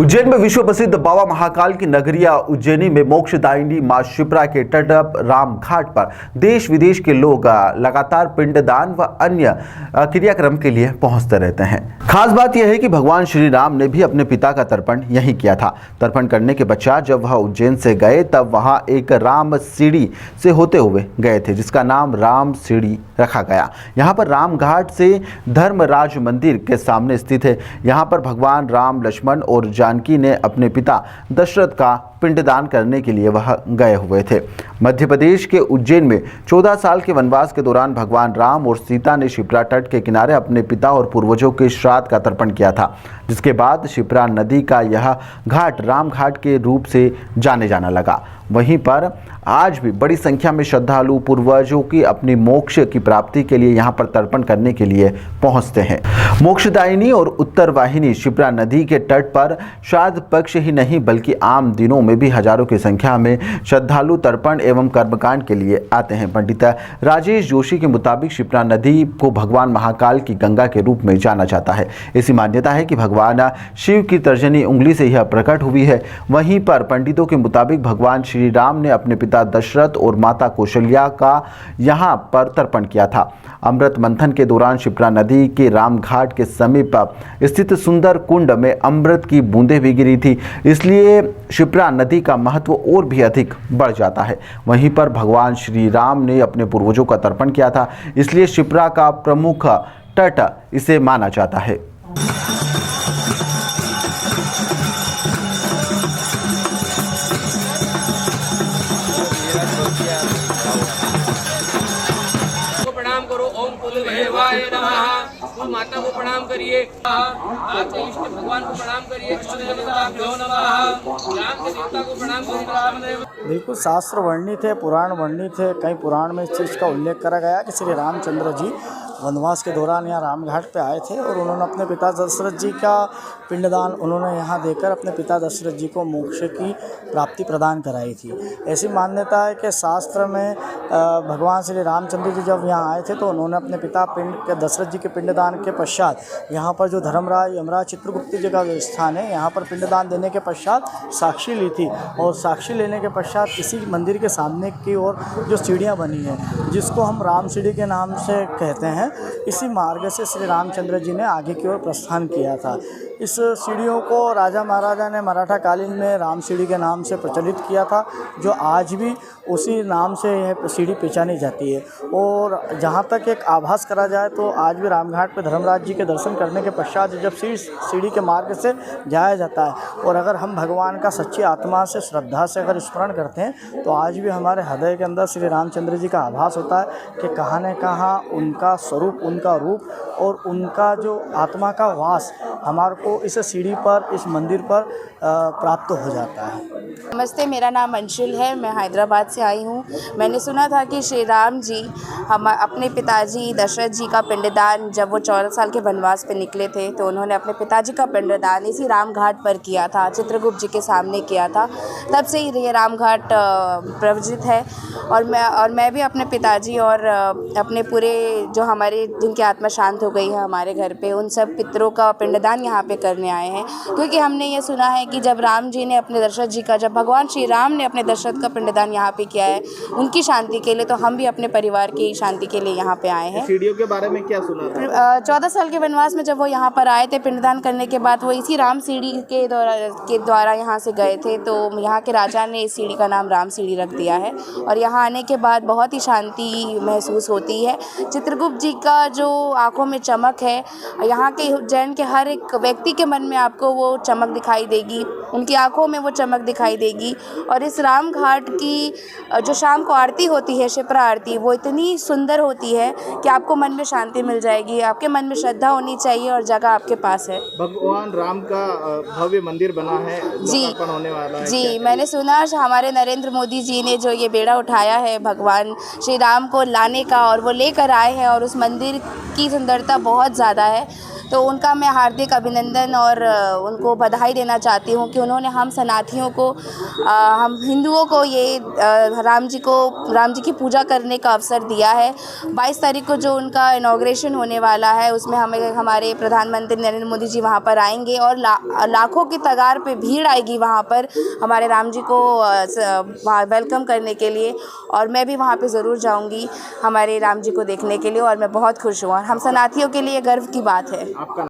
उज्जैन में विश्व प्रसिद्ध बाबा महाकाल की नगरिया उज्जैनी में मोक्षदायिनी मां शिप्रा के तट राम घाट पर देश विदेश के लोग लगातार पिंडदान व अन्य क्रियाक्रम के लिए पहुंचते रहते हैं। खास बात यह है कि भगवान श्री राम ने भी अपने पिता का तर्पण यहीं किया था। तर्पण करने के पश्चात जब वह उज्जैन से गए तब वहां एक राम सीढ़ी से होते हुए गए थे, जिसका नाम राम सीढ़ी रखा गया। यहाँ पर राम घाट से धर्मराज मंदिर के सामने स्थित है। यहाँ पर भगवान राम, लक्ष्मण और जानकी ने अपने पिता दशरथ का पिंडदान करने के लिए वह गए हुए थे। मध्य प्रदेश के उज्जैन में 14 साल के वनवास के दौरान भगवान राम और सीता ने शिप्रा तट के किनारे अपने पिता और पूर्वजों के श्राद्ध का तर्पण किया था, जिसके बाद शिप्रा नदी का यह घाट राम घाट के रूप से जाने जाना लगा। वहीं पर आज भी बड़ी संख्या में श्रद्धालु पूर्वजों की अपनी मोक्ष की प्राप्ति के लिए यहाँ पर तर्पण करने के लिए पहुँचते हैं। मोक्षदायिनी और उत्तरवाहिनी शिप्रा नदी के तट पर श्राद्ध पक्ष ही नहीं बल्कि आम दिनों में भी हजारों की संख्या में श्रद्धालु तर्पण एवं कर्मकांड के लिए आते हैं। पंडित राजेश जोशी के मुताबिक शिप्रा नदी को भगवान महाकाल की गंगा के रूप में जाना जाता है। ऐसी मान्यता है कि भगवान शिव की तर्जनी उंगली से यह प्रकट हुई है। वहीं पर पंडितों के मुताबिक भगवान श्री राम ने अपने पिता दशरथ और माता कौशल्या का यहाँ पर तर्पण किया था। अमृत मंथन के दौरान शिप्रा नदी के राम घाट के समीप स्थित सुंदर कुंड में अमृत की बूंदें भी गिरी थी, इसलिए शिप्रा नदी का महत्व और भी अधिक बढ़ जाता है। वहीं पर भगवान श्री राम ने अपने पूर्वजों का तर्पण किया था, इसलिए शिप्रा का प्रमुख तट इसे माना जाता है। प्रणाम करो। ओम कुलदेवाय नमः। कुल माता को प्रणाम करिए। आपके इष्ट भगवान को प्रणाम करिए। कुलदेवताभ्यो नमः। राम के देवता को प्रणाम करिए। बिल्कुल शास्त्र वर्णित है, पुराण वर्णित है। कई पुराण में इस चीज़ का उल्लेख करा गया कि श्री रामचंद्र जी वनवास के दौरान यहाँ राम घाट पे आए थे और उन्होंने अपने पिता दशरथ जी का पिंडदान उन्होंने यहाँ देकर अपने पिता दशरथ जी को मोक्ष की प्राप्ति प्रदान कराई थी। ऐसी मान्यता है कि शास्त्र में भगवान श्री रामचंद्र जी जब यहाँ आए थे तो उन्होंने अपने पिता दशरथ जी के पिंडदान के पश्चात यहाँ पर जो धर्मराज यमराज चित्रगुप्त जी का जो स्थान है, यहाँ पर पिंडदान देने के पश्चात साक्षी ली थी और साक्षी लेने के पश्चात इसी मंदिर के सामने की ओर जो सीढ़ियाँ बनी हैं, जिसको हम राम सीढ़ी के नाम से कहते हैं, इसी मार्ग से श्री रामचंद्र जी ने आगे की ओर प्रस्थान किया था। इस सीढ़ियों को राजा महाराजा ने मराठा कालीन में राम सीढ़ी के नाम से प्रचलित किया था, जो आज भी उसी नाम से यह सीढ़ी पहचानी जाती है। और जहाँ तक एक आभास करा जाए तो आज भी रामघाट पे धर्मराज जी के दर्शन करने के पश्चात जब सीढ़ी के मार्ग से जाया जाता है और अगर हम भगवान का सच्ची आत्मा से श्रद्धा से अगर स्मरण करते हैं तो आज भी हमारे हृदय के अंदर श्री रामचंद्र जी का आभास होता है कि कहाँ न कहाँ उनका स्वरूप, उनका रूप और उनका जो आत्मा का वास हमारे को इस सीढ़ी पर, इस मंदिर पर प्राप्त हो जाता है। नमस्ते, मेरा नाम अंशुल है। मैं हैदराबाद से आई हूँ। मैंने सुना था कि श्री राम जी हम अपने पिताजी दशरथ जी का पिंडदान जब वो 14 साल के वनवास पे निकले थे तो उन्होंने अपने पिताजी का पिंडदान इसी राम घाट पर किया था, चित्रगुप्त जी के सामने किया था। तब से ही ये राम घाट प्रवचित है और मैं भी अपने पिताजी और अपने पूरे जो हमारे जिनकी आत्मा शांत हो गई है हमारे घर पे, उन सब पितरों का पिंडदान यहाँ पे करने आए हैं। क्योंकि हमने ये सुना है कि जब राम जी ने अपने दशरथ जी का, जब भगवान श्री राम ने अपने दशरथ का पिंडदान यहाँ पे किया है उनकी शांति के लिए, तो हम भी अपने परिवार की शांति के लिए यहाँ पे आए हैं। सीढ़ियों के बारे में क्या सुना था? 14 साल के वनवास में जब वो यहाँ पर आए थे पिंडदान करने के बाद, वो इसी राम सीढ़ी के द्वारा यहाँ से गए थे, तो यहाँ के राजा ने इस सीढ़ी का नाम राम सीढ़ी रख दिया है और यहाँ आने के बाद बहुत ही शांति महसूस होती है। चित्रगुप्त जी का जो आँखों में चमक है, यहाँ के उज्जैन के हर एक व्यक्ति के मन में आपको वो चमक दिखाई देगी, उनकी आंखों में वो चमक दिखाई देगी। और इस राम घाट की जो शाम को आरती होती है, शिप्रा आरती, वो इतनी सुंदर होती है कि आपको मन में शांति मिल जाएगी। आपके मन में श्रद्धा होनी चाहिए और जगह आपके पास है। भगवान राम का भव्य मंदिर बना है, जी होने वाला है। जी, मैंने सुना हमारे नरेंद्र मोदी जी ने जो ये बेड़ा उठाया है भगवान श्री राम को लाने का, और वो लेकर आए हैं और उस मंदिर की सुंदरता बहुत ज़्यादा है। तो उनका मैं हार्दिक अभिनंदन और उनको बधाई देना चाहती हूँ कि उन्होंने हम सनातनियों को हम हिंदुओं को ये राम जी की पूजा करने का अवसर दिया है। 22 तारीख को जो उनका इनॉग्रेशन होने वाला है उसमें हमारे प्रधानमंत्री नरेंद्र मोदी जी वहाँ पर आएंगे और लाखों की तादाद पे भीड़ आएगी वहाँ पर हमारे राम जी को वेलकम करने के लिए, और मैं भी वहाँ पे ज़रूर जाऊँगी हमारे राम जी को देखने के लिए, और मैं बहुत खुश हूँ और हम सनातनियों के लिए गर्व की बात है। आपका